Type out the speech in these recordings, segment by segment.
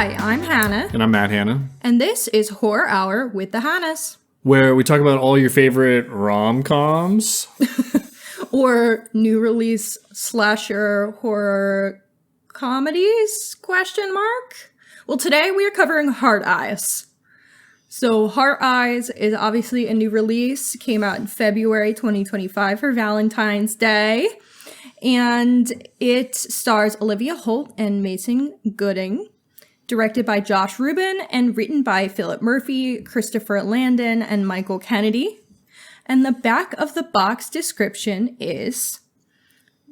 Hi, I'm Hannah. And I'm Matt Hannah. And this is Horror Hour with the Hannahs. Where we talk about all your favorite rom-coms. Or new release slasher horror comedies, ? Well, today we are covering Heart Eyes. So Heart Eyes is obviously a new release. Came out in February 2025 for Valentine's Day. And it stars Olivia Holt and Mason Gooding. Directed by Josh Ruben and written by Philip Murphy, Christopher Landon, and Michael Kennedy. And the back of the box description is,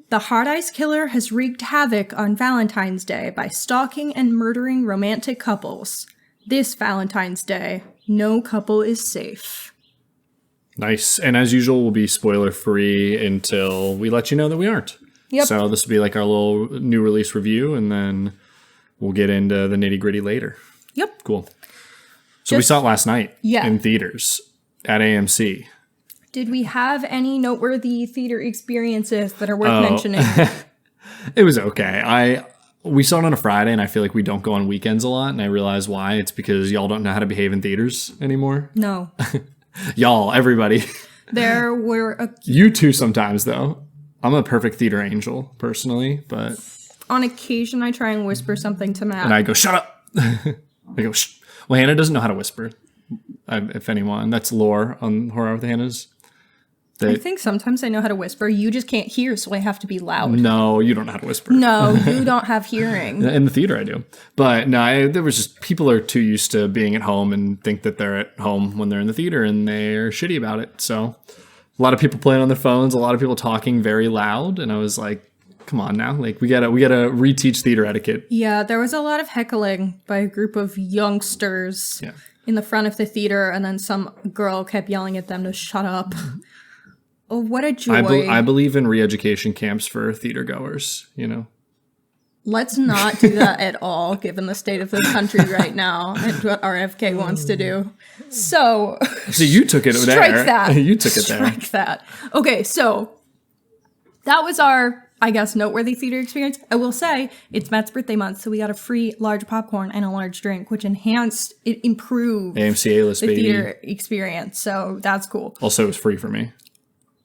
the Heart Eyes killer has wreaked havoc on Valentine's Day by stalking and murdering romantic couples. This Valentine's Day, no couple is safe. Nice. And as usual, we'll be spoiler-free until we let you know that we aren't. Yep. So this will be like our little new release review, and then we'll get into the nitty-gritty later. Yep. Cool. So we saw it last night in theaters at AMC. Did we have any noteworthy theater experiences that are worth mentioning? It was okay. We saw it on a Friday, and I feel like we don't go on weekends a lot, and I realize why. It's because y'all don't know how to behave in theaters anymore. No. Y'all, everybody. There were You too sometimes, though. I'm a perfect theater angel, personally, but on occasion I try and whisper something to Matt. And I go, shut up! I go, shh. Well, Hannah doesn't know how to whisper. If anyone. That's lore on Horror with Hannah's. I think sometimes I know how to whisper. You just can't hear, so I have to be loud. No, you don't know how to whisper. No, you don't have hearing. In the theater, I do. But no, there was just, people are too used to being at home and think that they're at home when they're in the theater, and they're shitty about it. So a lot of people playing on their phones, a lot of people talking very loud, and I was like, come on now. Like, we gotta reteach theater etiquette. Yeah, there was a lot of heckling by a group of youngsters in the front of the theater, and then some girl kept yelling at them to shut up. Oh, what a joy. I believe in re-education camps for theater goers, you know? Let's not do that at all, given the state of the country right now and what RFK wants to do. So you took it there. Strike that. You took it there. Strike that. Okay, so that was our, I guess, noteworthy theater experience. I will say, it's Matt's birthday month, so we got a free large popcorn and a large drink, which improved AMC A-list, the baby. theater experience. So that's cool. Also, it was free for me.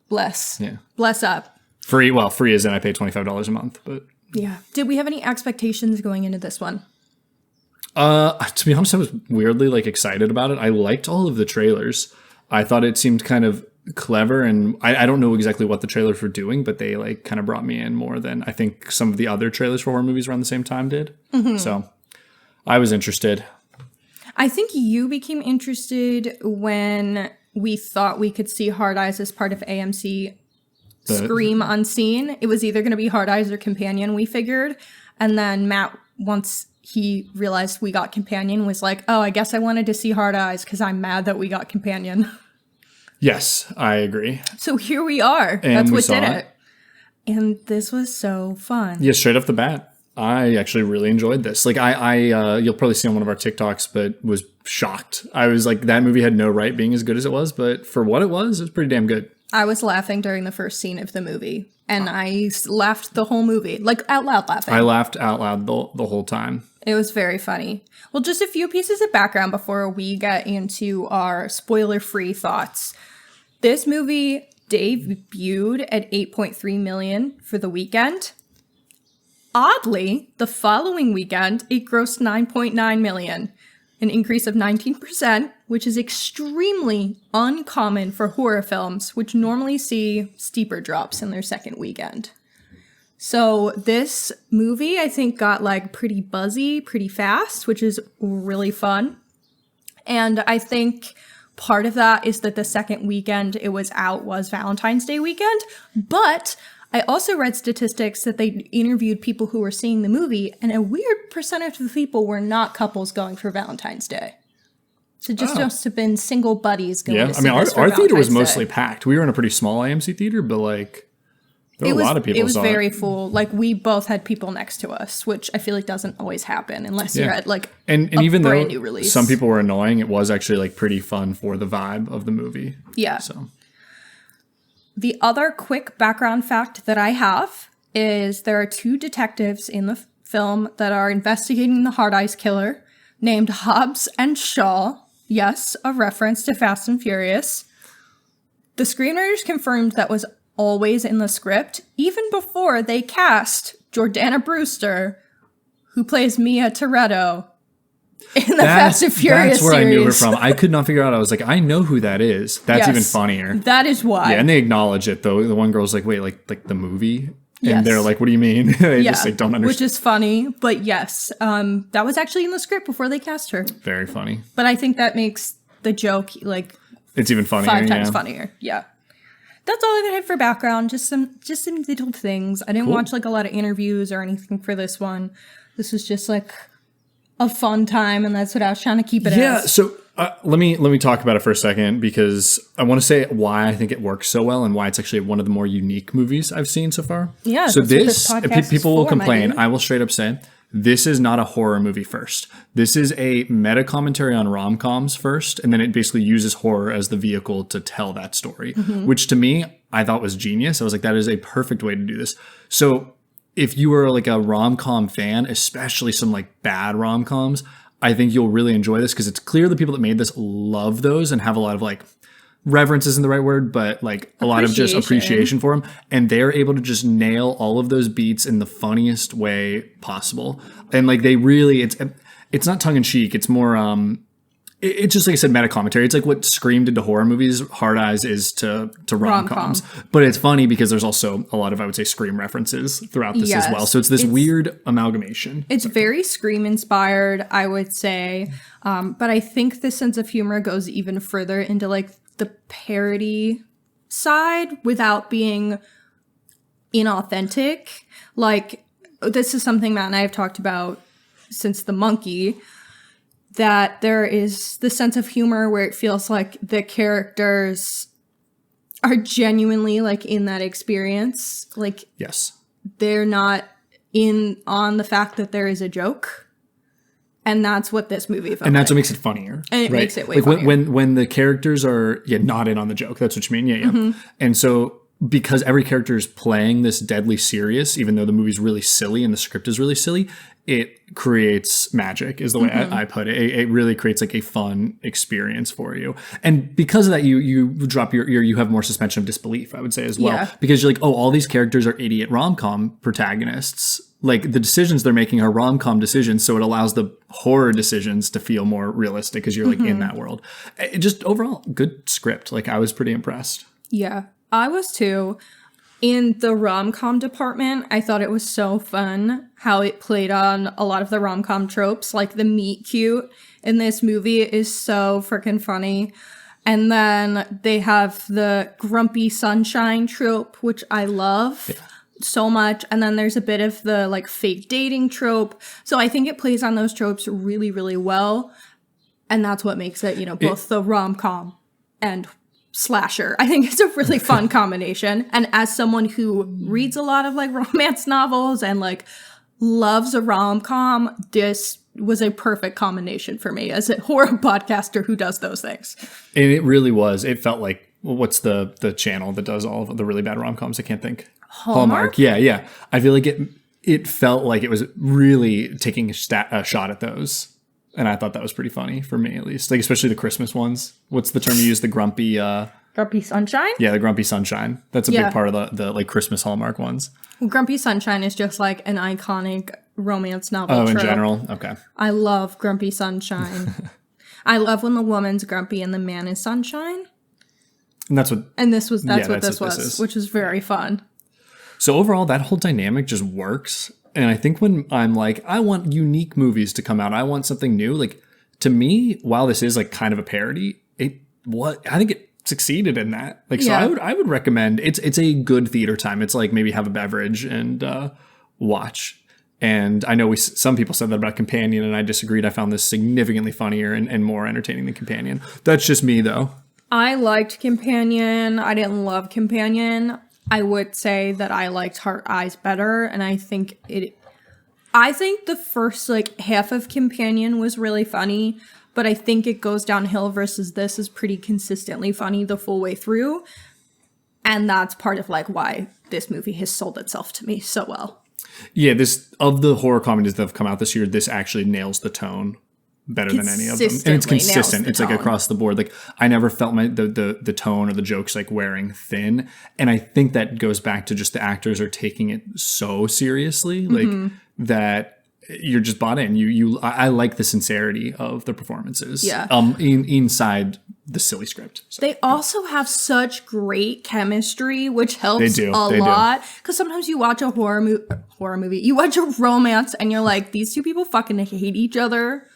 Bless. Yeah. Bless up. Free as in I pay $25 a month, but yeah. Did we have any expectations going into this one? To be honest, I was weirdly excited about it. I liked all of the trailers. I thought it seemed kind of clever, and I don't know exactly what the trailers were doing, but they kind of brought me in more than I think some of the other trailers for horror movies around the same time did. Mm-hmm. So I was interested. I think you became interested when we thought we could see Hard Eyes as part of AMC Scream Unseen. It was either going to be Hard Eyes or Companion, we figured. And then Matt, once he realized we got Companion, was like, oh, I guess I wanted to see Hard Eyes because I'm mad that we got Companion. Yes, I agree. So here we are. And that's what did it. And this was so fun. Yeah, straight off the bat. I actually really enjoyed this. You'll probably see on one of our TikToks, but was shocked. I was like, that movie had no right being as good as it was, but for what it was pretty damn good. I was laughing during the first scene of the movie, and I laughed the whole movie, out loud laughing. I laughed out loud the whole time. It was very funny. Well, just a few pieces of background before we get into our spoiler-free thoughts. This movie debuted at $8.3 million for the weekend. Oddly, the following weekend, it grossed $9.9 million, an increase of 19%, which is extremely uncommon for horror films, which normally see steeper drops in their second weekend. So this movie, I think, got pretty buzzy, pretty fast, which is really fun. And I think part of that is that the second weekend it was out was Valentine's Day weekend, but I also read statistics that they interviewed people who were seeing the movie, and a weird percentage of the people were not couples going for Valentine's Day. So just must have been single buddies going to see this for our theater was Valentine's mostly Day. Packed. We were in a pretty small AMC theater, but there were a lot of people. It was very full. We both had people next to us, which I feel like doesn't always happen unless you're at and even brand though new release. Some people were annoying, it was actually pretty fun for the vibe of the movie. Yeah. So the other quick background fact that I have is there are two detectives in the film that are investigating the Hard Eyes killer named Hobbs and Shaw. Yes, a reference to Fast and Furious. The screenwriters confirmed that was always in the script, even before they cast Jordana Brewster, who plays Mia Toretto in the Fast and Furious That's where series. I knew her from. I could not figure out. I was like, I know who that is. That's even funnier. That is why. Yeah, and they acknowledge it, though. The one girl's like, wait, like the movie? And Yes. they're like, what do you mean? They just like, don't understand. Which is funny, but yes, that was actually in the script before they cast her. Very funny. But I think that makes the joke like It's even funnier. 5 times funnier. Yeah. That's all I had for background. Just some little things. I didn't watch like a lot of interviews or anything for this one. This was just like a fun time, and that's what I was trying to keep it as. Yeah, so let me talk about it for a second, because I want to say why I think it works so well and why it's actually one of the more unique movies I've seen so far. Yeah, so that's what this podcast people is will for, complain. my dude. I will straight up say this is not a horror movie first. This is a meta commentary on rom-coms first, and then it basically uses horror as the vehicle to tell that story, which to me I thought was genius. I was like, that is a perfect way to do this. So if you were like a rom-com fan, especially some like bad rom-coms, I think you'll really enjoy this, because it's clear the people that made this love those and have a lot of like reverence isn't the right word, but like a lot of just appreciation for them. And they're able to just nail all of those beats in the funniest way possible. And like they really, it's not tongue in cheek. It's more, it's just like I said, meta commentary. It's like what Scream did to horror movies, Hard Eyes is to rom-coms. But it's funny because there's also a lot of, I would say, Scream references throughout this as well. So it's this weird amalgamation. It's very Scream inspired, I would say. But I think the sense of humor goes even further into like the parody side without being inauthentic. Like, this is something Matt and I have talked about since The Monkey, that there is the sense of humor where it feels like the characters are genuinely like in that experience. Like, Yes. they're not in on the fact that there is a joke. And that's what this movie felt And that's like. what makes it funnier. And it right? makes it way like funnier. when the characters are not in on the joke. That's what you mean. Yeah. And so because every character is playing this deadly serious, even though the movie's really silly and the script is really silly, it creates magic, is the way I put it. It really creates like a fun experience for you. And because of that, you drop you have more suspension of disbelief, I would say, as well. Yeah. Because you're like, oh, all these characters are idiot rom-com protagonists. Like, the decisions they're making are rom-com decisions, so it allows the horror decisions to feel more realistic because you're like in that world. It just overall, good script. Like, I was pretty impressed. Yeah, I was too. In the rom-com department, I thought it was so fun how it played on a lot of the rom-com tropes. Like, the meet cute in this movie is so freaking funny. And then they have the grumpy sunshine trope, which I love so much. And then there's a bit of the like fake dating trope. So I think it plays on those tropes really, really well. And that's what makes it, you know, both the rom-com and slasher. I think it's a really fun combination. And as someone who reads a lot of like romance novels and like loves a rom-com, this was a perfect combination for me as a horror podcaster who does those things. And it really was. It felt like, what's the channel that does all of the really bad rom-coms? I can't think. Hallmark. Yeah. I feel like it felt like it was really taking a shot at those. And I thought that was pretty funny for me, at least. Like, especially the Christmas ones. What's the term you use? The grumpy... Grumpy Sunshine? Yeah, the Grumpy Sunshine. That's a big part of the like Christmas Hallmark ones. Grumpy Sunshine is just like an iconic romance novel Oh, trope. in general? Okay. I love Grumpy Sunshine. I love when the woman's grumpy and the man is sunshine. And that's what... And that's what this this was, is. which is very fun. So overall, that whole dynamic just works. And I think when I'm like, I want unique movies to come out, I want something new. Like, to me, while this is like kind of a parody, I think it succeeded in that. Like, so I would recommend, it's a good theater time. It's like maybe have a beverage and watch. And I know some people said that about Companion, and I disagreed. I found this significantly funnier and more entertaining than Companion. That's just me, though. I liked Companion. I didn't love Companion. I would say that I liked Hard Eyes better, and I think the first like half of Companion was really funny, but I think it goes downhill versus this is pretty consistently funny the full way through. And that's part of like why this movie has sold itself to me so well. Yeah, this of the horror comedies that have come out this year, this actually nails the tone better than any of them. And it's consistent. It's like across the board. Like I never felt the tone or the jokes like wearing thin. And I think that goes back to just the actors are taking it so seriously, like that you're just bought in. I like the sincerity of the performances. Yeah. Inside the silly script. So, they also have such great chemistry, which helps a lot. Because sometimes you watch a horror movie, you watch a romance, and you're like, these two people fucking hate each other,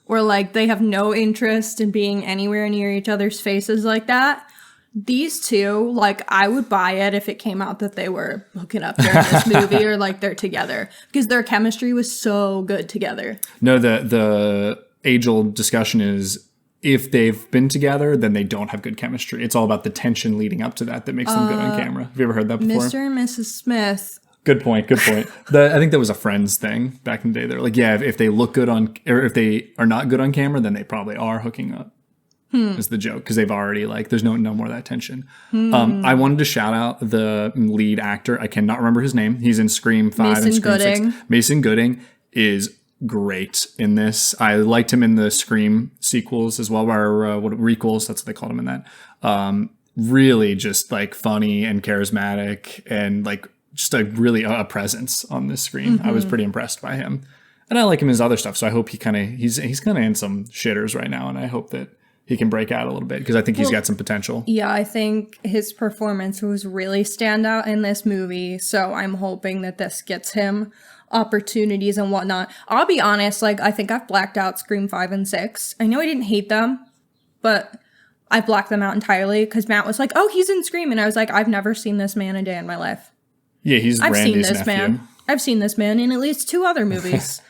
or like they have no interest in being anywhere near each other's faces like that. These two, like, I would buy it if it came out that they were hooking up during this movie or like they're together, because their chemistry was so good together. No, the age-old discussion is if they've been together, then they don't have good chemistry. It's all about the tension leading up to that makes them good on camera. Have you ever heard that before? Mr. and Mrs. Smith. Good point. I think that was a Friends thing back in the day. They're like, yeah, if they look good on, or if they are not good on camera, then they probably are hooking up. Is the joke, because they've already like there's no more of that tension. I wanted to shout out the lead actor. I cannot remember his name. He's in Scream 5 and Scream 6. Mason Gooding is great in this. I liked him in the Scream sequels as well, or requels. That's what they called him in that. Really just like funny and charismatic and like just a presence on this screen. I was pretty impressed by him, and I like him in his other stuff. So I hope he's kind of in some shitters right now, and I hope that he can break out a little bit, because I think he's got some potential. Yeah, I think his performance was really standout in this movie. So I'm hoping that this gets him opportunities and whatnot. I'll be honest, like, I think I've blacked out Scream 5 and 6. I know I didn't hate them, but I blacked them out entirely because Matt was like, oh, he's in Scream. And I was like, I've never seen this man a day in my life. Yeah, I've seen this nephew. Man. I've seen this man in at least 2 other movies.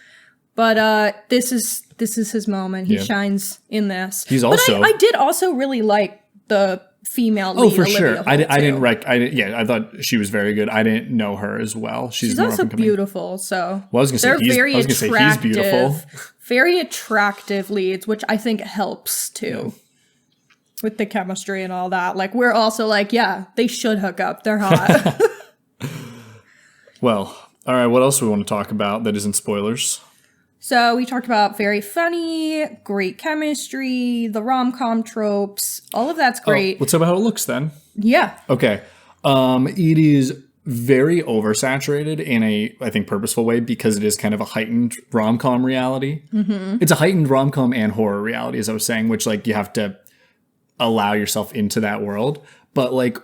But this is his moment. He shines in this. He's also. But I did also really like the female lead. Oh, for Olivia sure. Holt, I thought she was very good. I didn't know her as well. She's more also beautiful. So I was gonna say he's beautiful. Very attractive leads, which I think helps too. With the chemistry and all that. Like, we're also like, yeah, they should hook up. They're hot. Well, all right. What else do we want to talk about that isn't spoilers? So we talked about very funny, great chemistry, the rom-com tropes. All of that's great. Let's talk about how it looks then. Yeah. Okay. It is very oversaturated in a, I think, purposeful way, because it is kind of a heightened rom-com reality. Mm-hmm. It's a heightened rom-com and horror reality, as I was saying, which like you have to allow yourself into that world. But like,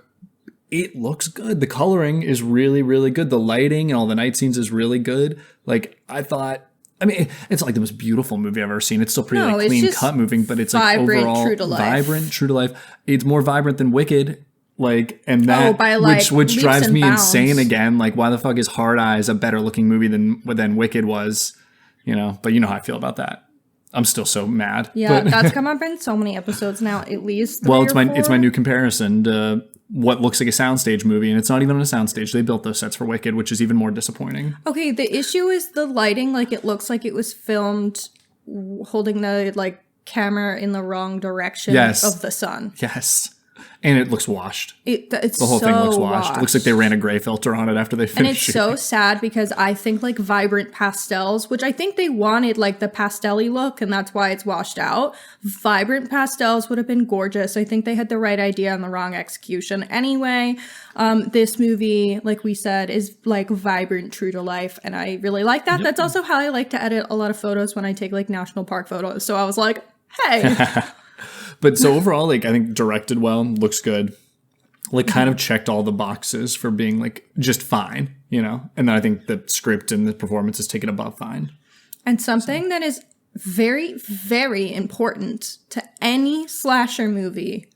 it looks good. The coloring is really, really good. The lighting and all the night scenes is really good. Like, I mean, it's like the most beautiful movie I've ever seen. It's still pretty clean cut moving, but it's like overall vibrant, true to life. It's more vibrant than Wicked. Like, and that, which drives me insane again. Like, why the fuck is Hard Eyes a better looking movie than Wicked was? You know, but you know how I feel about that. I'm still so mad. Yeah, that's come up in so many episodes now, at least. Well, it's my new comparison to what looks like a soundstage movie, and it's not even on a soundstage. They built those sets for Wicked, which is even more disappointing. Okay, the issue is the lighting. Like, it looks like it was filmed holding the like camera in the wrong direction of the sun. Yes. And it looks washed. The whole thing looks washed. It looks like they ran a gray filter on it after they finished. And it's so sad, because I think like vibrant pastels, which I think they wanted like the pastel-y look, and that's why it's washed out. Vibrant pastels would have been gorgeous. I think they had the right idea and the wrong execution. Anyway, this movie, like we said, is like vibrant, true to life, and I really like that. Yep. That's also how I like to edit a lot of photos when I take like national park photos. So I was like, hey. But so overall, like, I think directed well, looks good. Like, kind of checked all the boxes for being, like, just fine, you know? And then I think the script and the performance is taken above fine. And something that is very, very important to any slasher movie,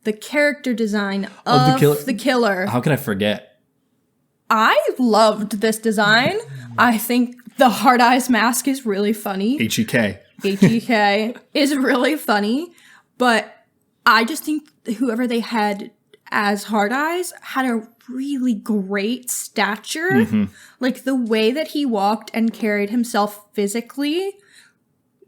the character design of the killer. How could I forget? I loved this design. I think the Hard Eyes mask is really funny. H-E-K. H-E-K is really funny. But I just think whoever they had as Hard Eyes had a really great stature. Mm-hmm. Like, the way that he walked and carried himself physically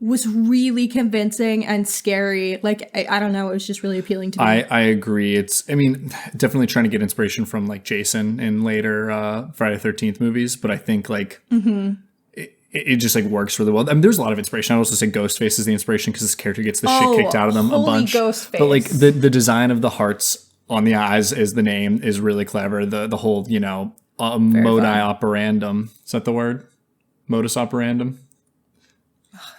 was really convincing and scary. Like, I don't know, it was just really appealing to me. I agree. Definitely trying to get inspiration from like Jason in later Friday the 13th movies, but I think like it just like works really well. I mean, there's a lot of inspiration. I also say Ghostface is the inspiration because this character gets the shit kicked out of them a bunch. Ghostface. But like the design of the hearts on the eyes is the name is really clever. The whole, modi operandum. Is that the word? Modus operandum?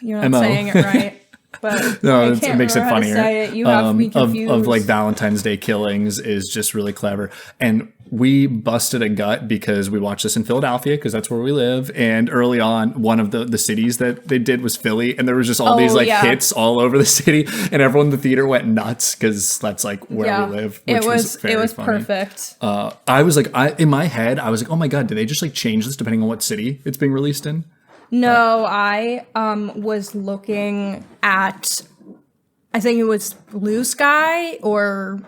You're not MO. saying it right. But no, it makes it funnier. You have me confused. Of like Valentine's Day killings is just really clever. And we busted a gut because we watched this in Philadelphia because that's where we live. And early on, one of the cities that they did was Philly. And there was just all these hits all over the city. And everyone in the theater went nuts because that's like where we live. Which it was funny. Perfect. I was like, in my head, I was like, oh my God, did they just like change this depending on what city it's being released in? No, I was looking at, I think it was Blue Sky or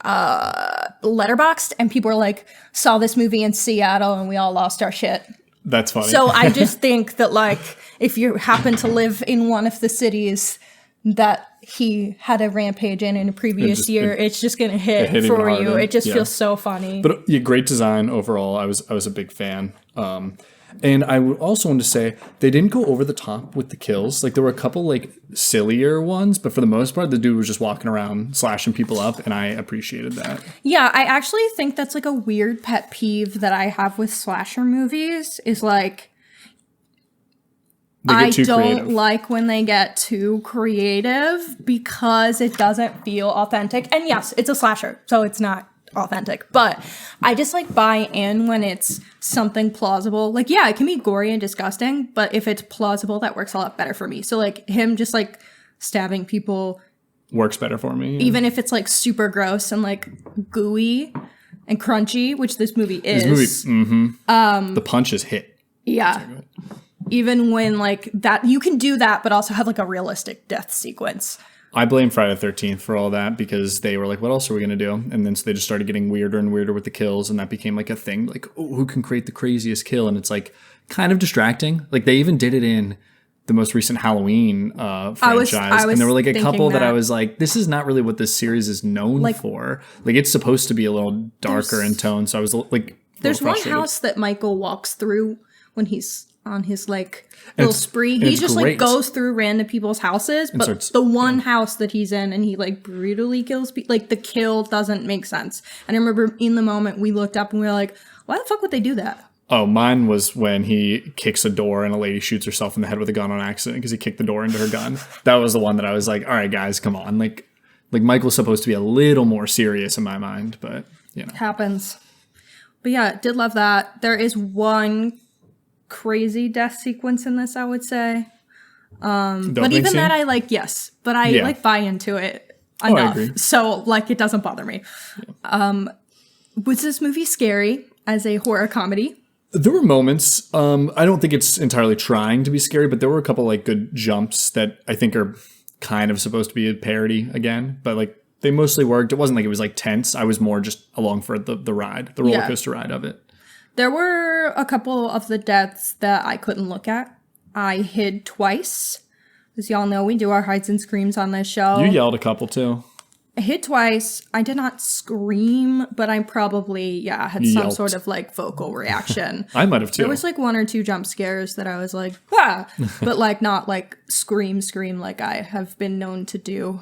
Letterboxd, and people were like, saw this movie in Seattle and we all lost our shit. That's funny. So I just think that like, if you happen to live in one of the cities that he had a rampage in a previous year, it's just going to hit for you. It just feels so funny. But great design overall. I was a big fan. And I would also want to say they didn't go over the top with the kills. Like there were a couple like sillier ones, but for the most part, the dude was just walking around slashing people up, and I appreciated that. Yeah, I actually think that's like a weird pet peeve that I have with slasher movies is like I don't like when they get too creative because it doesn't feel authentic. And yes, it's a slasher, so it's not authentic, but I just like buy in when it's something plausible. Like, yeah, it can be gory and disgusting, but if it's plausible, that works a lot better for me. So like him just like stabbing people works better for me. Even if it's like super gross and like gooey and crunchy, which this movie is. The punches hit. Yeah. Even when like that, you can do that, but also have like a realistic death sequence. I blame Friday the 13th for all that because they were like, what else are we going to do? And then so they just started getting weirder and weirder with the kills. And that became like a thing. Like, oh, who can create the craziest kill? And it's like kind of distracting. Like they even did it in the most recent Halloween franchise. And there were like a couple that I was like, this is not really what this series is known for. Like it's supposed to be a little darker in tone. So I was like, there's one house that Michael walks through when he's on his like little spree. He just like goes through random people's houses, but the one house that he's in and he like brutally kills people, like the kill doesn't make sense. And I remember in the moment we looked up and we were like, why the fuck would they do that? Oh, mine was when he kicks a door and a lady shoots herself in the head with a gun on accident because he kicked the door into her gun. That was the one that I was like, all right, guys, come on. Like Michael's supposed to be a little more serious in my mind, but you know. Happens. But yeah, did love that. There is one crazy death sequence in this, I would say. But even that I like, yes. But I like buy into it enough. So like it doesn't bother me. Yeah. Was this movie scary as a horror comedy? There were moments. I don't think it's entirely trying to be scary, but there were a couple like good jumps that I think are kind of supposed to be a parody again. But like they mostly worked. It wasn't like it was like tense. I was more just along for the ride, the roller coaster ride of it. There were a couple of the deaths that I couldn't look at. I hid twice. As y'all know, we do our hides and screams on this show. You yelled a couple too. I hid twice. I did not scream, but I probably, had some sort of like vocal reaction. I might have too. There was like one or two jump scares that I was like, ah! But like not like scream like I have been known to do.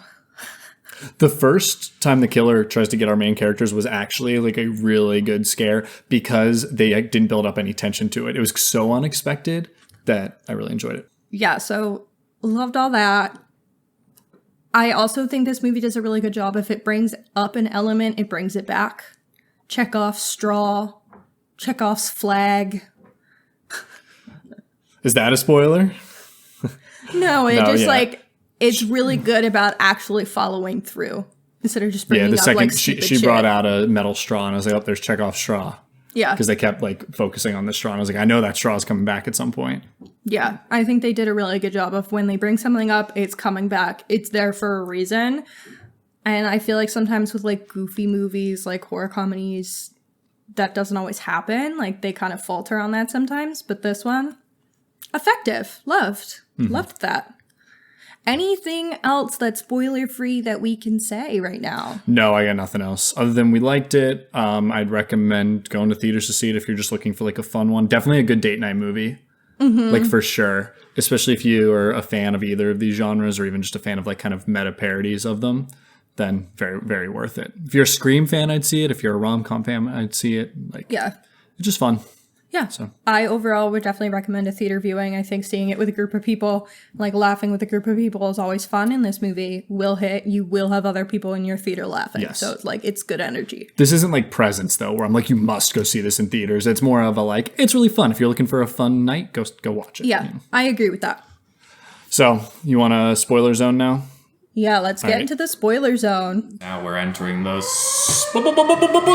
The first time the killer tries to get our main characters was actually like a really good scare because they didn't build up any tension to it. It was so unexpected that I really enjoyed it. Yeah, so loved all that. I also think this movie does a really good job. If it brings up an element, it brings it back. Chekhov's straw, Chekhov's flag. Is that a spoiler? No, it's really good about actually following through instead of just bringing the up second like she brought out a metal straw and I was like, oh, there's Chekhov's straw. Yeah. Because they kept like focusing on the straw and I was like, I know that straw is coming back at some point. Yeah, I think they did a really good job of when they bring something up, it's coming back. It's there for a reason. And I feel like sometimes with like goofy movies, like horror comedies, that doesn't always happen. Like they kind of falter on that sometimes. But this one, effective. Loved that. Anything else that's spoiler free that we can say right now? No, I got nothing else other than we liked it. I'd recommend going to theaters to see it if you're just looking for like a fun one. Definitely a good date night movie, like for sure. Especially if you are a fan of either of these genres or even just a fan of like kind of meta parodies of them, then very, very worth it. If you're a Scream fan, I'd see it. If you're a rom-com fan, I'd see it. Like, Yeah. it's just fun. Yeah. So. I overall would definitely recommend a theater viewing. I think seeing it with a group of people, like laughing with a group of people is always fun. And this movie will hit. You will have other people in your theater laughing. Yes. So it's like, it's good energy. This isn't like Presents though, where I'm like, you must go see this in theaters. It's more of a like, it's really fun. If you're looking for a fun night, go watch it. Yeah, You know? I agree with that. So you want a spoiler zone now? Yeah, let's get right. into the spoiler zone. Now we're entering the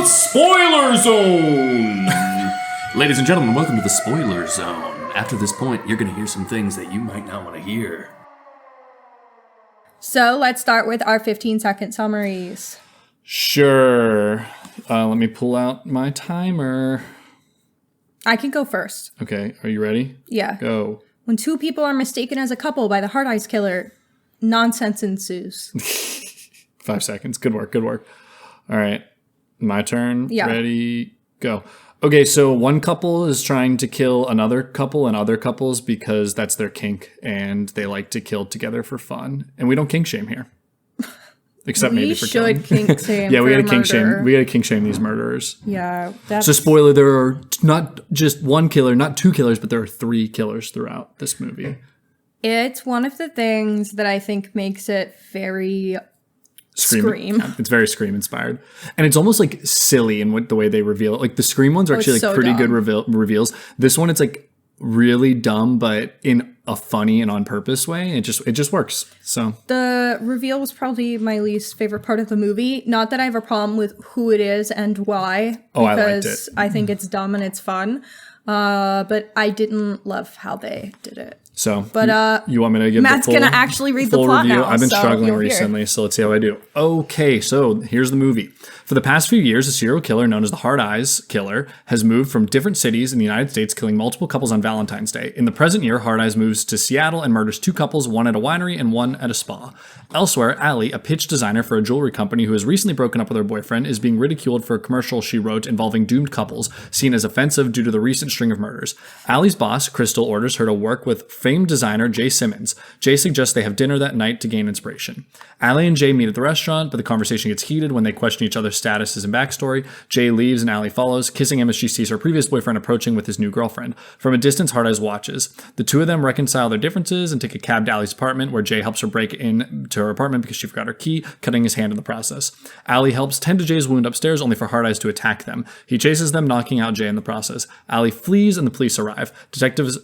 spoiler zone. Ladies and gentlemen, welcome to the spoiler zone. After this point, you're going to hear some things that you might not want to hear. So let's start with our 15-second summaries. Sure. Let me pull out my timer. I can go first. Okay, are you ready? Yeah. Go. When two people are mistaken as a couple by the Hard Eyes Killer, nonsense ensues. 5 seconds. Good work. All right. My turn. Yeah. Ready, go. Okay, so one couple is trying to kill another couple and other couples because that's their kink and they like to kill together for fun. And we don't kink shame here. Except maybe for killing. We should kink shame. Yeah, we for gotta kink murder. shame. We gotta kink shame these murderers. Yeah. That's, So spoiler, there are not just one killer, not two killers, but there are 3 killers throughout this movie. it's one of the things that I think makes it very Scream. Yeah, it's very Scream inspired. And it's almost like silly in what the way they reveal it. Like the Scream ones are actually like so pretty good dumb. reveals. This one, it's like really dumb, but in a funny and on purpose way. It just works. So The reveal was probably my least favorite part of the movie. Not that I have a problem with who it is and why. Oh, I liked because it. I think it's dumb and it's fun. But I didn't love how they did it. So, But you want me to give Matt's the full, gonna actually read the full plot review? now, I've been so struggling you'll hear. recently, so let's see how I do. Okay, so here's the movie. For the past few years, a serial killer known as the Hard Eyes Killer has moved from different cities in the United States, killing multiple couples on Valentine's Day. In the present year, Hard Eyes moves to Seattle and murders 2 couples, one at a winery and one at a spa. Elsewhere, Allie, a pitch designer for a jewelry company who has recently broken up with her boyfriend, is being ridiculed for a commercial she wrote involving doomed couples, seen as offensive due to the recent string of murders. Allie's boss, Crystal, orders her to work with famed designer Jay Simmons. Jay suggests they have dinner that night to gain inspiration. Allie and Jay meet at the restaurant, but the conversation gets heated when they question each other's statuses and backstory. Jay leaves and Allie follows, kissing him as she sees her previous boyfriend approaching with his new girlfriend. From a distance, Hard Eyes watches. The two of them reconcile their differences and take a cab to Allie's apartment, where Jay helps her break in to her apartment because she forgot her key, cutting his hand in the process. Allie helps tend to Jay's wound upstairs, only for Hard Eyes to attack them. He chases them, knocking out Jay in the process. Allie flees and the police arrive. Detectives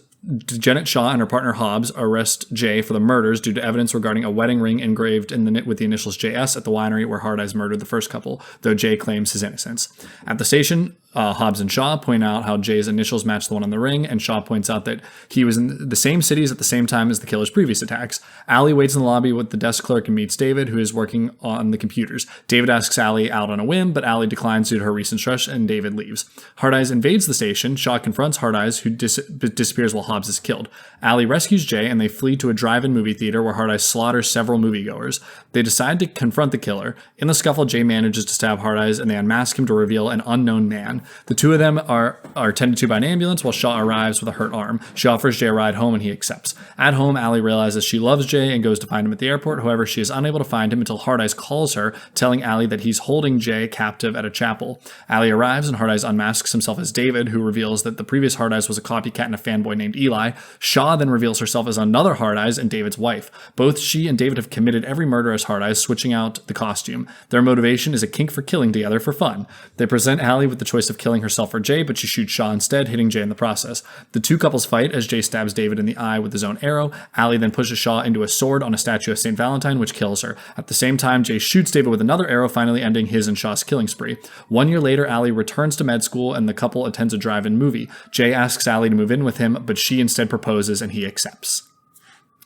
Janet Shaw and her partner Hobbs arrest Jay for the murders due to evidence regarding a wedding ring engraved with the initials JS at the winery where Hard Eyes murdered the first couple, though Jay claims his innocence. At the station, Hobbs and Shaw point out how Jay's initials match the one on the ring, and Shaw points out that he was in the same cities at the same time as the killer's previous attacks. Allie waits in the lobby with the desk clerk and meets David, who is working on the computers. David asks Allie out on a whim, but Allie declines due to her recent stress, and David leaves. Hard Eyes invades the station. Shaw confronts Hard Eyes, who disappears while Hobbs is killed. Allie rescues Jay, and they flee to a drive-in movie theater where Hard Eyes slaughters several moviegoers. They decide to confront the killer. In the scuffle, Jay manages to stab Hard Eyes, and they unmask him to reveal an unknown man. The two of them are tended to by an ambulance while Shaw arrives with a hurt arm. She offers Jay a ride home, and he accepts. At home, Allie realizes she loves Jay and goes to find him at the airport. However, she is unable to find him until Hard Eyes calls her, telling Allie that he's holding Jay captive at a chapel. Allie arrives, and Hard Eyes unmasks himself as David, who reveals that the previous Hard Eyes was a copycat and a fanboy named Eli. Shaw then reveals herself as another Hard Eyes and David's wife. Both she and David have committed every murder as Hard Eyes, switching out the costume. Their motivation is a kink for killing together for fun. They present Allie with the choice of killing herself or Jay, but she shoots Shaw instead, hitting Jay in the process. The two couples fight as Jay stabs David in the eye with his own arrow. Allie then pushes Shaw into a sword on a statue of St. Valentine, which kills her. At the same time, Jay shoots David with another arrow, finally ending his and Shaw's killing spree. 1 year later, Allie returns to med school and the couple attends a drive-in movie. Jay asks Allie to move in with him, but she instead proposes and he accepts.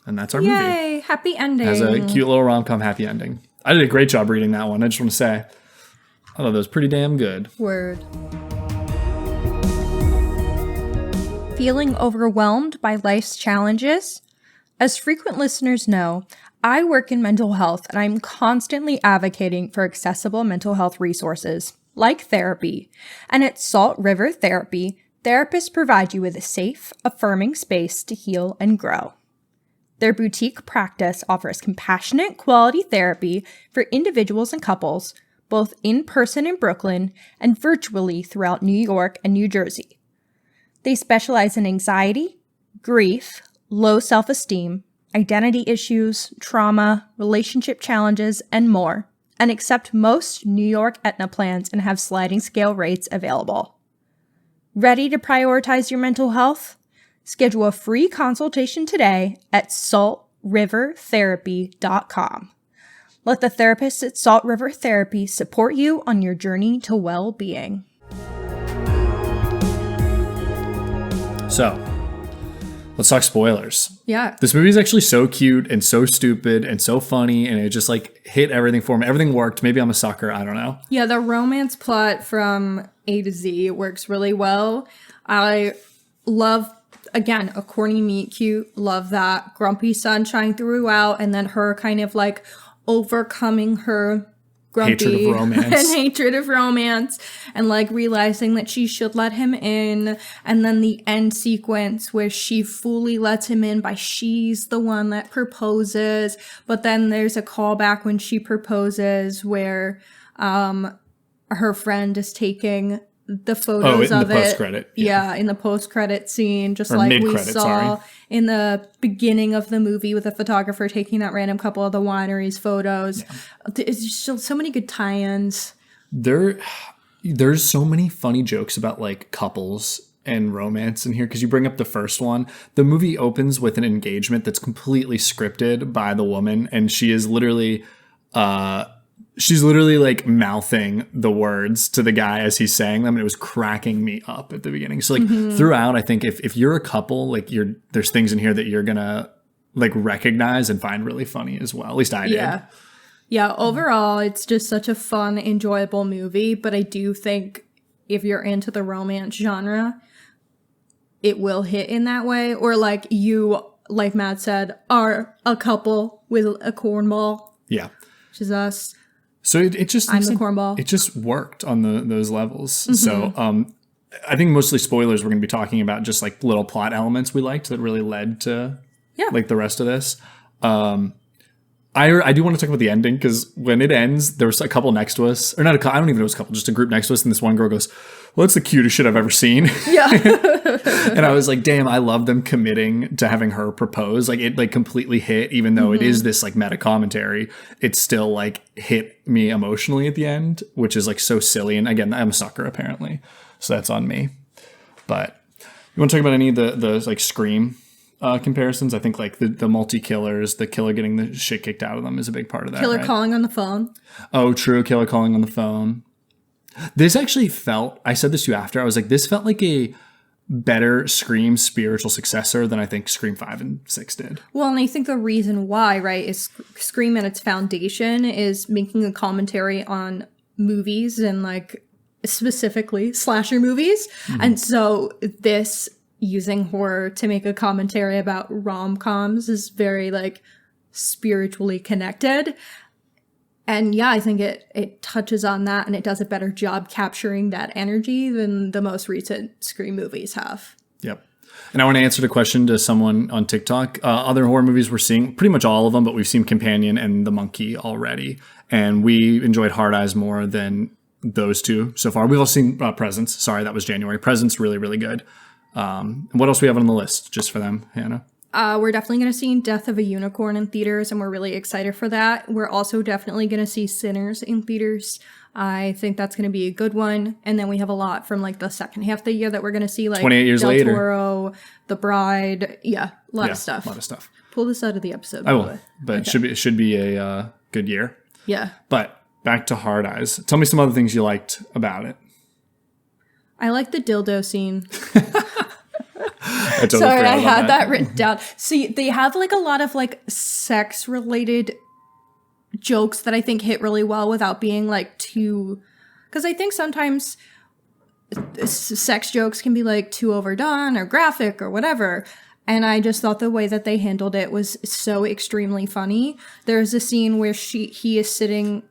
And that's our movie. Yay! Happy ending. Has a cute little rom-com happy ending. I did a great job reading that one. I just want to say, I thought that was pretty damn good. Word. Feeling overwhelmed by life's challenges? As frequent listeners know, I work in mental health, and I'm constantly advocating for accessible mental health resources, like therapy. And at Salt River Therapy, therapists provide you with a safe, affirming space to heal and grow. Their boutique practice offers compassionate, quality therapy for individuals and couples, both in person in Brooklyn and virtually throughout New York and New Jersey. They specialize in anxiety, grief, low self-esteem, identity issues, trauma, relationship challenges, and more, and accept most New York Aetna plans and have sliding scale rates available. Ready to prioritize your mental health? Schedule a free consultation today at saltrivertherapy.com. Let the therapists at Salt River Therapy support you on your journey to well-being. So, let's talk spoilers. Yeah. This movie is actually so cute and so stupid and so funny, and it just like hit everything for me. Everything worked. Maybe I'm a sucker. I don't know. Yeah, the romance plot from A to Z works really well. I love, again, a corny meet cute. Love that grumpy sunshine throughout, and then her kind of like overcoming her grumpy Hatred of romance. and hatred of romance, and like realizing that she should let him in, and then the end sequence where she fully lets him in by she's the one that proposes, but then there's a callback when she proposes where her friend is taking the photos in of the it. post-credit, Yeah, in the post-credit scene, just Or like we mid-credit, saw sorry. in the beginning of the movie with the photographer taking that random couple of the winery's photos. Yeah. It's just so many good tie-ins. There's so many funny jokes about like couples and romance in here, because you bring up the first one. The movie opens with an engagement that's completely scripted by the woman, and she is literally like mouthing the words to the guy as he's saying them, and it was cracking me up at the beginning. So like throughout, I think if you're a couple, like there's things in here that you're gonna like recognize and find really funny as well. At least I did. Yeah, overall, it's just such a fun, enjoyable movie, but I do think if you're into the romance genre, it will hit in that way. Or like you, like Matt said, are a couple with a cornball. Yeah. Which is us. So it just I'm the cornball. It just worked on those levels. So I think mostly spoilers. We're going to be talking about just like little plot elements we liked that really led to like the rest of this. I do want to talk about the ending, because when it ends, there was a couple next to us, or not a couple, I don't even know it was a couple, just a group next to us, and this one girl goes, "Well, that's the cutest shit I've ever seen." Yeah. And I was like, damn, I love them committing to having her propose. Like it like completely hit, even though it is this like meta commentary, it still like hit me emotionally at the end, which is like so silly. And again, I'm a sucker apparently, so that's on me. But you want to talk about any of the like Scream comparisons? I think like the multi-killers, the killer getting the shit kicked out of them is a big part of that. Killer right? calling on the phone. Oh, true. Killer calling on the phone. This actually felt, I said this to you after, I was like, this felt like a better Scream spiritual successor than I think Scream 5 and 6 did. Well, and I think the reason why, right, is Scream at its foundation is making a commentary on movies and like specifically slasher movies. And so this using horror to make a commentary about rom-coms is very like spiritually connected. And yeah, I think it touches on that, and it does a better job capturing that energy than the most recent Scream movies have. Yep. And I want to answer the question to someone on TikTok. Other horror movies we're seeing, pretty much all of them, but we've seen Companion and The Monkey already. And we enjoyed Hard Eyes more than those two so far. We've also seen Presence. Sorry, that was January. Presence, really, really good. What else we have on the list just for them, Hannah? We're definitely going to see Death of a Unicorn in theaters, and we're really excited for that. We're also definitely going to see Sinners in theaters. I think that's going to be a good one. And then we have a lot from like the second half of the year that we're going to see, like 28 Years Del Later. Toro, The Bride. Yeah, a lot of stuff. A lot of stuff. Pull this out of the episode. I will, but it should be a good year. Yeah. But back to Hard Eyes. Tell me some other things you liked about it. I like the dildo scene. I totally Sorry, forgot I about had that written down. See, they have like a lot of like sex related jokes that I think hit really well without being like too, because I think sometimes sex jokes can be like too overdone or graphic or whatever. And I just thought the way that they handled it was so extremely funny. There's a scene where he is sitting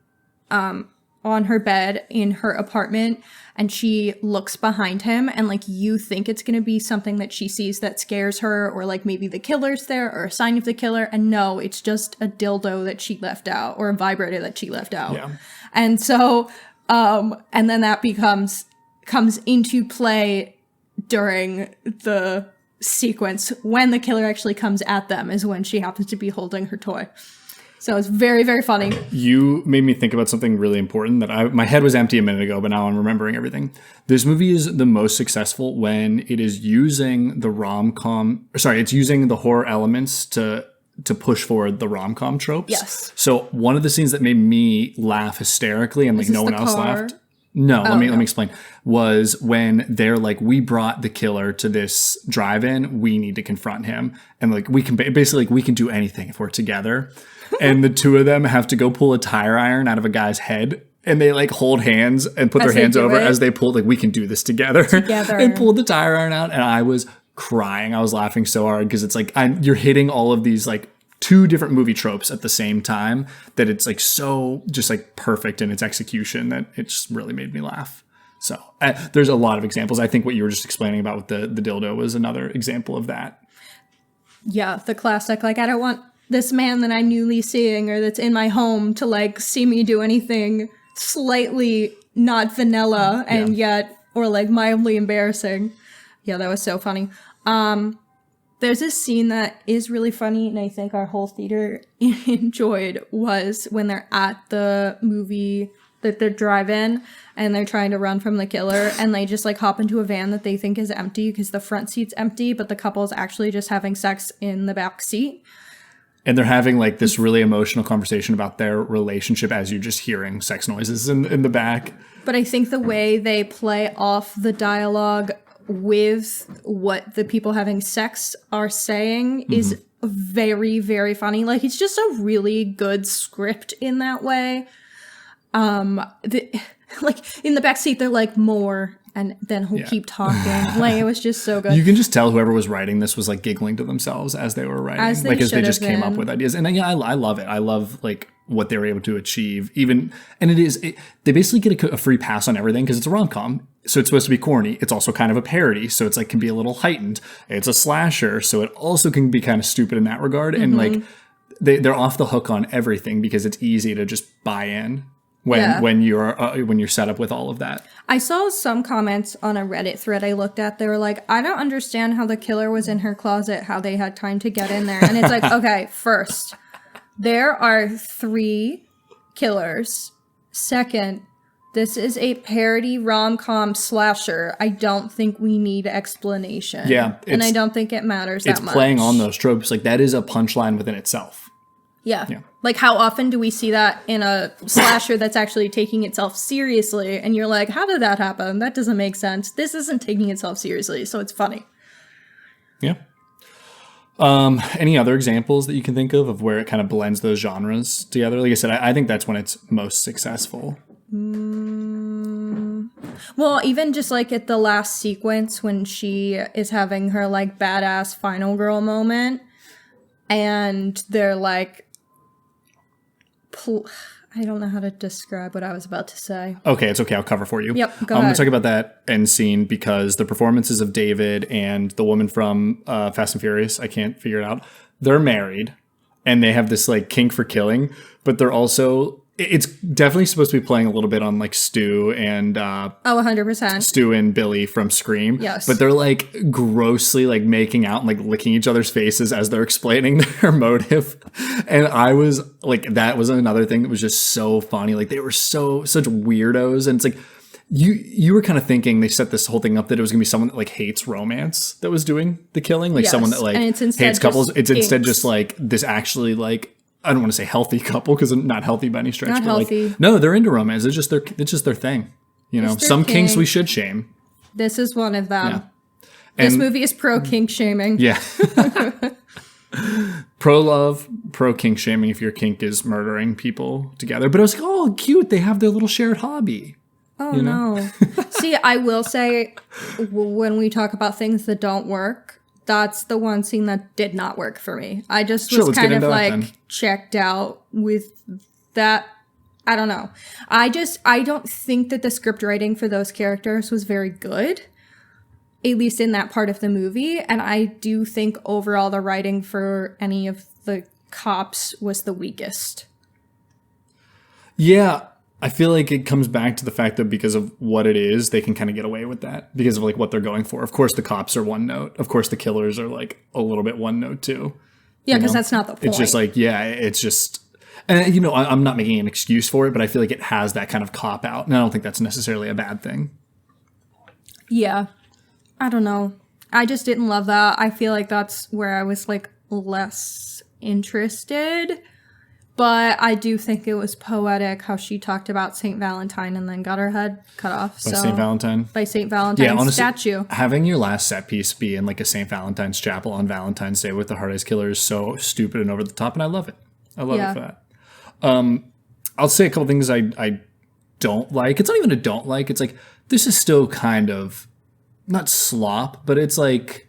on her bed in her apartment, and she looks behind him, and like you think it's gonna be something that she sees that scares her, or like maybe the killer's there or a sign of the killer, and no, it's just a dildo that she left out, or a vibrator that she left out. Yeah. And so and then that comes into play during the sequence when the killer actually comes at them, is when she happens to be holding her toy. So it's very, very funny. You made me think about something really important that my head was empty a minute ago, but now I'm remembering everything. This movie is the most successful when it is using the it's using the horror elements to push forward the rom-com tropes. Yes. So one of the scenes that made me laugh hysterically and like no one else laughed. No, let me explain. Was when they're like, we brought the killer to this drive-in, we need to confront him, and like we can basically like we can do anything if we're together. And the two of them have to go pull a tire iron out of a guy's head, and they like hold hands and put their hands over as they pull, like, we can do this together. And pulled the tire iron out, and I was crying. I was laughing so hard because it's like you're hitting all of these like two different movie tropes at the same time that it's like so just like perfect in its execution that it just really made me laugh. So there's a lot of examples. I think what you were just explaining about with the dildo was another example of that. Yeah, the classic, like, I don't want this man that I'm newly seeing or that's in my home to like see me do anything slightly not vanilla and yet, or like mildly embarrassing. Yeah, that was so funny. There's a scene that is really funny, and I think our whole theater enjoyed, was when they're at the movie that they're drive-in and they're trying to run from the killer, and they just like hop into a van that they think is empty because the front seat's empty, but the couple's actually just having sex in the back seat. And they're having like this really emotional conversation about their relationship as you're just hearing sex noises in the back. But I think the way they play off the dialogue with what the people having sex are saying is very, very funny. Like, it's just a really good script in that way. Like in the backseat, they're like, more, and then he'll keep talking. Like, it was just so good. You can just tell whoever was writing this was like giggling to themselves as they were writing, as they just came up with ideas. And yeah, I love it. I love like what they were able to achieve. Even, and they basically get a free pass on everything because it's a rom-com. So it's supposed to be corny. It's also kind of a parody. So it's like can be a little heightened. It's a slasher. So it also can be kind of stupid in that regard. And like they're off the hook on everything because it's easy to just buy in when you're set up with all of that. I saw some comments on a Reddit thread I looked at. They were like, I don't understand how the killer was in her closet, how they had time to get in there. And it's like, okay, first, there are 3 killers. Second, this is a parody rom-com slasher. I don't think we need explanation. Yeah. And I don't think it matters that much. It's playing on those tropes. Like, that is a punchline within itself. Yeah. Like, how often do we see that in a slasher that's actually taking itself seriously? And you're like, how did that happen? That doesn't make sense. This isn't taking itself seriously, so it's funny. Yeah. Any other examples that you can think of where it kind of blends those genres together? Like I said, I think that's when it's most successful. Well, even just like at the last sequence when she is having her like badass final girl moment, and they're like, I don't know how to describe what I was about to say. Okay, it's okay. I'll cover for you. Yep, go I'm ahead. going to talk about that end scene because the performances of David and the woman from Fast and Furious, I can't figure it out. They're married, and they have this like kink for killing, but they're also... It's definitely supposed to be playing a little bit on like Stu and 100%. Stu and Billy from Scream. Yes. But they're like grossly like making out and like licking each other's faces as they're explaining their motive. And I was like, that was another thing that was just so funny. Like they were such weirdos. And it's like you were kind of thinking they set this whole thing up that it was gonna be someone that like hates romance that was doing the killing. Like someone that like hates couples. It's instead just like this actually like, I don't want to say healthy couple because they're not healthy by any stretch. Not healthy. Like, no, they're into romance. It's just their thing. You know, some kinks we should shame. This is one of them. Yeah. This movie is pro kink shaming. Yeah. Pro love, pro kink shaming if your kink is murdering people together. But I was like, oh, cute. They have their little shared hobby. Oh, no. See, I will say when we talk about things that don't work, that's the one scene that did not work for me. I just Sure, was let's kind get of into that like then. checked out with that. I don't know. I don't think that the script writing for those characters was very good, at least in that part of the movie. And I do think overall the writing for any of the cops was the weakest. Yeah, I feel like it comes back to the fact that because of what it is, they can kind of get away with that because of like what they're going for. Of course, the cops are one note. Of course, the killers are like a little bit one note too. Yeah, because that's not the point. It's just like, yeah, it's just, and you know, I'm not making an excuse for it, but I feel like it has that kind of cop out. And I don't think that's necessarily a bad thing. Yeah. I don't know. I just didn't love that. I feel like that's where I was like less interested. But I do think it was poetic how she talked about St. Valentine and then got her head cut off. By St. Valentine? By St. Valentine's honestly, statue. having your last set piece be in like a St. Valentine's chapel on Valentine's Day with the Hard Eyes Killer is so stupid and over the top, and I love it. I love it for that. I'll say a couple things I don't like. It's not even a don't like. It's like, this is still kind of, not slop, but it's like,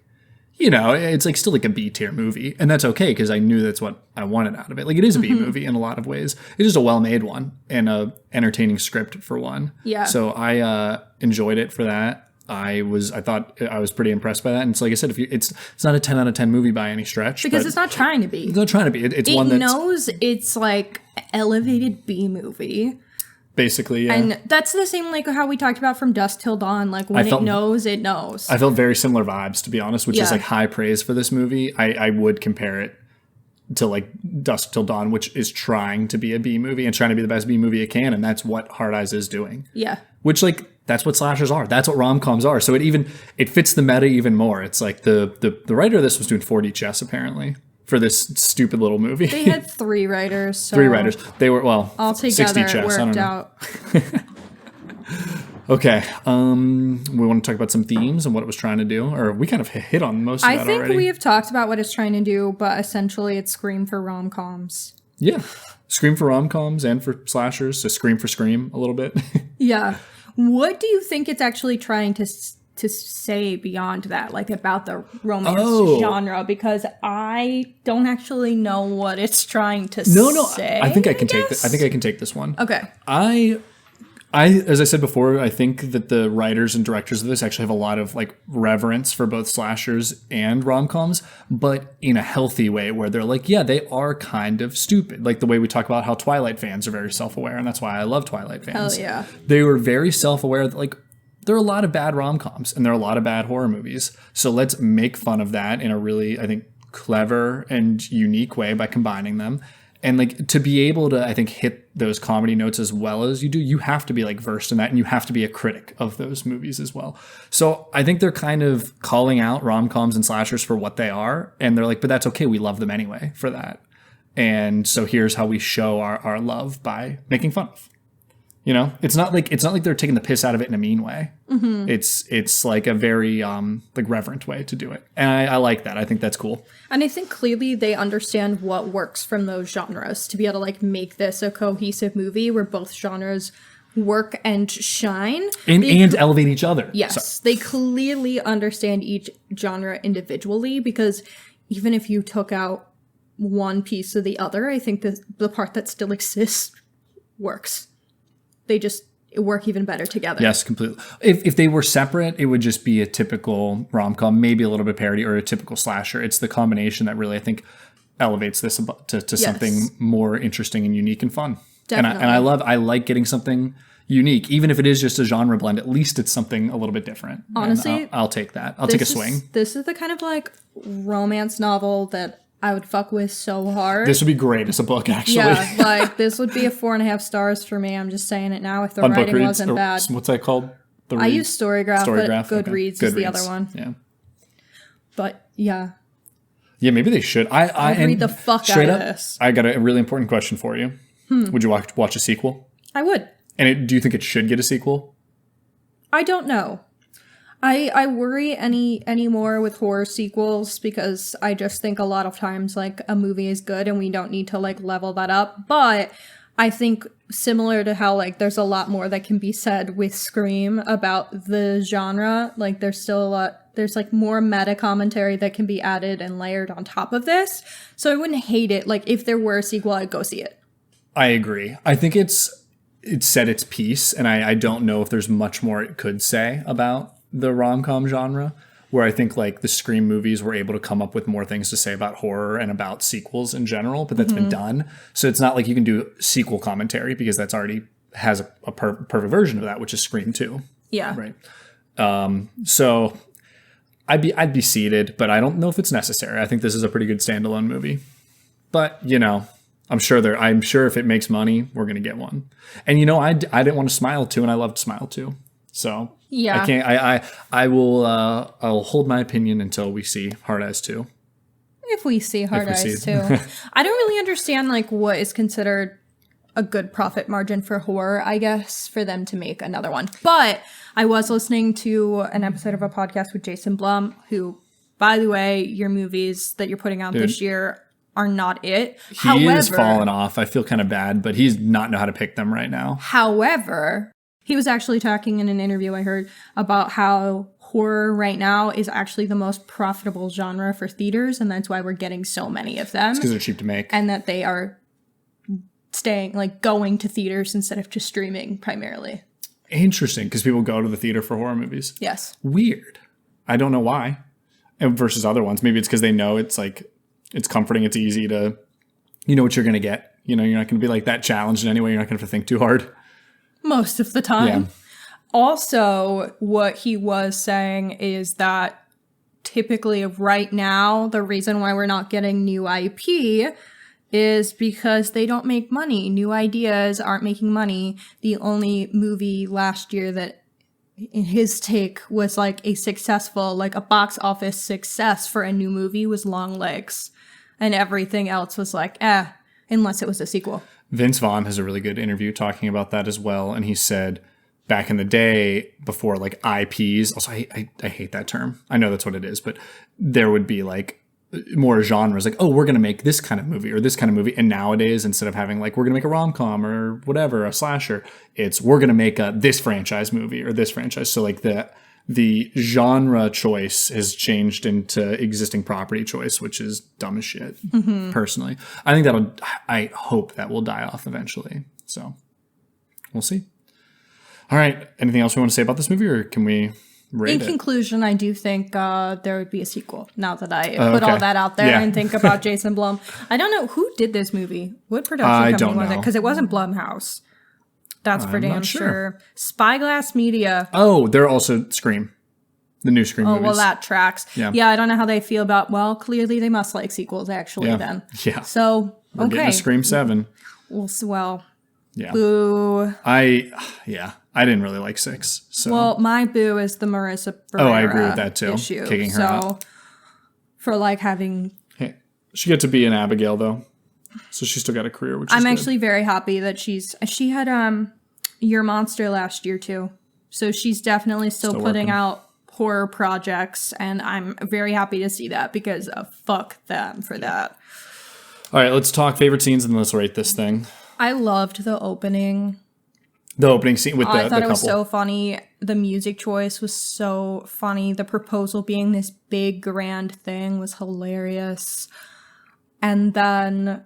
you know, it's like still like a B tier movie, and that's okay because I knew that's what I wanted out of it. Like, it is a B movie in a lot of ways. It's just a well made one and a entertaining script for one. Yeah. So I enjoyed it for that. I thought I was pretty impressed by that. And so, like I said, if it's not a 10 out of 10 movie by any stretch Because it's not trying to be. It's not trying to be. It's It one that knows it's like elevated B movie. basically, yeah. And that's the same like how we talked about From Dusk Till Dawn. Like when it knows, it knows. I felt very similar vibes, to be honest, which is Yeah. like high praise for this movie. I would compare it to like Dusk Till Dawn, which is trying to be a B movie and trying to be the best B movie it can, and that's what Hard Eyes is doing. Yeah. Which, like, that's what slashers are. That's what rom-coms are. So it fits the meta even more. It's like the writer of this was doing 4D chess apparently for this stupid little movie. They had 3 writers. So 3 writers. They were, well, all 60 together chess. it I don't worked know. out. Okay. We want to talk about some themes and what it was trying to do, or we kind of hit on most of I that think already. we have talked about what it's trying to do, but essentially it's Scream for rom-coms. Yeah. Scream for rom-coms and for slashers. So Scream for Scream a little bit. Yeah. What do you think it's actually trying to say beyond that, like about the romance genre? Because I don't actually know what it's trying to say. I think I can take this. I think I can take this one. Okay. I as I said before, I think that the writers and directors of this actually have a lot of like reverence for both slashers and rom-coms, but in a healthy way where they're like, yeah, they are kind of stupid. Like the way we talk about how Twilight fans are very self-aware, and that's why I love Twilight fans. Hell yeah. They were very self-aware that like there are a lot of bad rom-coms and there are a lot of bad horror movies. So let's make fun of that in a really, I think, clever and unique way by combining them. And like to be able to, I think, hit those comedy notes as well as you do, you have to be like versed in that, and you have to be a critic of those movies as well. So I think they're kind of calling out rom-coms and slashers for what they are, and they're like, but that's okay, we love them anyway for that. And so here's how we show our love by making fun of. You know, it's not like they're taking the piss out of it in a mean way. Mm-hmm. It's like a very like reverent way to do it, and I like that. I think that's cool. And I think clearly they understand what works from those genres to be able to like make this a cohesive movie where both genres work and shine and elevate each other. Yes, they clearly understand each genre individually, because even if you took out one piece of the other, I think that the part that still exists works. They just work even better together. Yes, completely. If they were separate, it would just be a typical rom-com, maybe a little bit parody, or a typical slasher. It's the combination that really, I think, elevates this to something more interesting and unique and fun. Definitely. And I like getting something unique, even if it is just a genre blend. At least it's something a little bit different. Honestly, I'll take that. I'll take a swing. This is the kind of like romance novel that I would fuck with so hard. This would be great as a book, actually. Yeah, like this would be a 4.5 stars for me. I'm just saying it now if the writing Bookreads, wasn't bad. What's that called? I use Storygraph, but okay. Goodreads is the other one. Yeah. But yeah. Yeah, maybe they should. I'd read the fuck out of this. I got a really important question for you. Would you watch a sequel? I would. And do you think it should get a sequel? I don't know. I worry any more with horror sequels, because I just think a lot of times like a movie is good and we don't need to like level that up. But I think similar to how like there's a lot more that can be said with Scream about the genre, like there's still a lot, there's like more meta commentary that can be added and layered on top of this. So I wouldn't hate it. Like if there were a sequel, I'd go see it. I agree. I think it's said its piece, and I don't know if there's much more it could say about the rom-com genre, where I think like the Scream movies were able to come up with more things to say about horror and about sequels in general, but that's been done. So it's not like you can do sequel commentary because that's already has a perfect version of that, which is Scream 2. Yeah. Right. So I'd be seated, but I don't know if it's necessary. I think this is a pretty good standalone movie. But, you know, I'm sure if it makes money, we're going to get one. And, you know, I didn't want to Smile 2, and I loved Smile 2. So yeah, I can't, I'll hold my opinion until we see Hard Eyes 2. If we see Hard Eyes 2. I don't really understand like what is considered a good profit margin for horror, I guess, for them to make another one. But I was listening to an episode of a podcast with Jason Blum, who, by the way, your movies that you're putting out this year are not it. He is falling off. I feel kind of bad, but he's not know how to pick them right now. However, he was actually talking in an interview I heard about how horror right now is actually the most profitable genre for theaters, and that's why we're getting so many of them. It's because they're cheap to make. And that they are going to theaters instead of just streaming primarily. Interesting, because people go to the theater for horror movies. Yes. Weird. I don't know why. And versus other ones. Maybe it's because they know it's like, it's comforting, it's easy to, you know what you're going to get. You know, you're not going to be like that challenged in any way. You're not going to have to think too hard. Most of the time. Yeah. Also, what he was saying is that typically right now, the reason why we're not getting new IP is because they don't make money. New ideas aren't making money. The only movie last year that, in his take, was like a successful, like a box office success for a new movie was Long Legs. And everything else was like, unless it was a sequel. Vince Vaughn has a really good interview talking about that as well. And he said back in the day, before like IPs, also I hate that term. I know that's what it is, but there would be like more genres like, oh, we're going to make this kind of movie or this kind of movie. And nowadays, instead of having like, we're going to make a rom-com or whatever, a slasher, it's we're going to make this franchise movie or this franchise. So like the genre choice has changed into existing property choice, which is dumb as shit, personally. I hope that will die off eventually. So we'll see. All right. Anything else we want to say about this movie, or can we rate it? In conclusion, I do think there would be a sequel now that I put all that out there and think about Jason Blum. I don't know who did this movie. What production company was it? Because it wasn't Blumhouse. That's for damn sure. Spyglass Media. Oh, they're also Scream. The new Scream movies. Oh, well, that tracks. Yeah, I don't know how they feel about, well, clearly they must like sequels, actually, then. Yeah. So, We're getting a Scream 7. Well, yeah. Boo. I didn't really like 6. So. Well, my boo is the Marissa Barrera I agree with that, too. Issue. Kicking her out. For like having... Hey, she got to be an Abigail, though. So she still got a career, which I'm is actually very happy that she had Your Monster last year too. So she's definitely still putting out horror projects, and I'm very happy to see that because fuck them for that. All right, let's talk favorite scenes and let's rate this thing. I loved the opening. The opening scene with the couple. I thought it was so funny. The music choice was so funny. The proposal being this big grand thing was hilarious. And then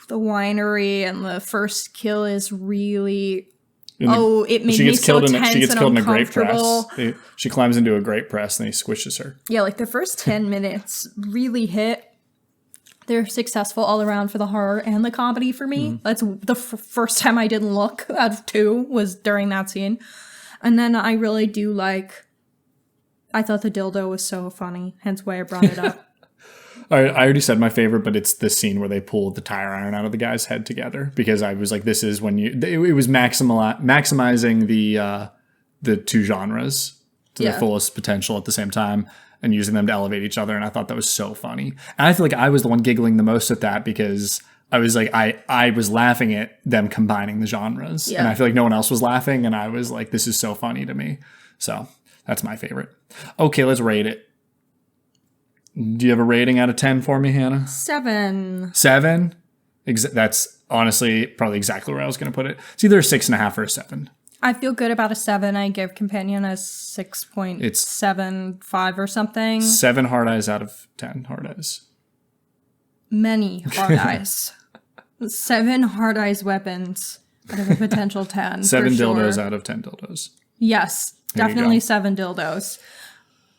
the winery and the first kill is really... it made me so tense she gets and killed in a grape uncomfortable. press. She climbs into a grape press and he squishes her. Yeah, like the first 10 minutes really hit. They're successful all around for the horror and the comedy for me. That's the first time I didn't look out of 2 was during that scene. And then I really do like... I thought the dildo was so funny, hence why I brought it up. I already said my favorite, but it's the scene where they pull the tire iron out of the guy's head together, because I was like, this is when it was maximizing the two genres to their fullest potential at the same time and using them to elevate each other. And I thought that was so funny. And I feel like I was the one giggling the most at that because I was like, I was laughing at them combining the genres. And I feel like no one else was laughing. And I was like, this is so funny to me. So that's my favorite. Okay, let's rate it. Do you have a rating out of 10 for me, Hannah? 7. 7? That's honestly probably exactly where I was going to put it. It's either a 6.5 or a 7. I feel good about a 7. I give Companion a 6.75 or something. 7 hard eyes out of 10 hard eyes. Many hard eyes. 7 hard eyes weapons out of a potential 10. 7 for sure. dildos out of 10 dildos. Yes, There you definitely go. 7 dildos.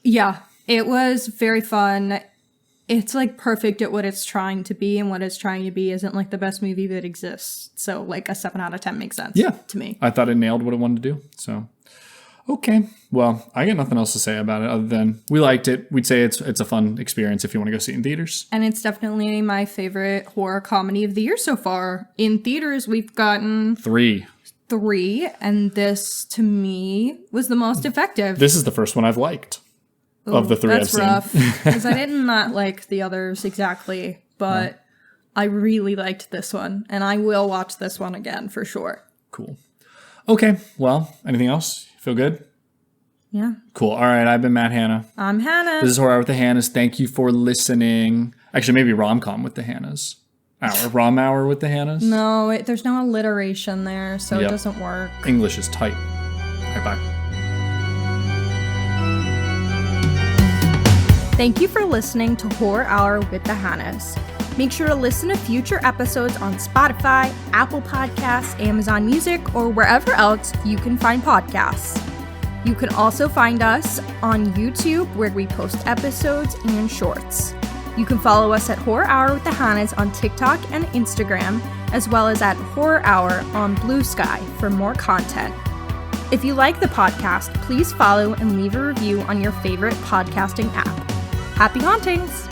Yeah, it was very fun. It's like perfect at what it's trying to be, and what it's trying to be isn't like the best movie that exists. So like a 7 out of 10 makes sense to me. I thought it nailed what it wanted to do. So, okay. Well, I got nothing else to say about it other than we liked it. We'd say it's a fun experience if you want to go see it in theaters. And it's definitely my favorite horror comedy of the year so far. In theaters, we've gotten 3. 3, and this to me was the most effective. This is the first one I've liked of the 3 I've seen. That's rough, because I did not like the others exactly, but I really liked this one, and I will watch this one again for sure. Cool. Okay. Well, anything else? Feel good? Yeah. Cool. All right. I've been Matt Hannah. I'm Hannah. This is Horror Hour with the Hannahs. Thank you for listening. Actually, maybe rom-com with the Hannahs. Rom hour with the Hannahs? No, there's no alliteration there, so Yep. it doesn't work. English is tight. All right, bye. Thank you for listening to Horror Hour with the Hannahs. Make sure to listen to future episodes on Spotify, Apple Podcasts, Amazon Music, or wherever else you can find podcasts. You can also find us on YouTube, where we post episodes and shorts. You can follow us at Horror Hour with the Hannahs on TikTok and Instagram, as well as at Horror Hour on Blue Sky for more content. If you like the podcast, please follow and leave a review on your favorite podcasting app. Happy hauntings!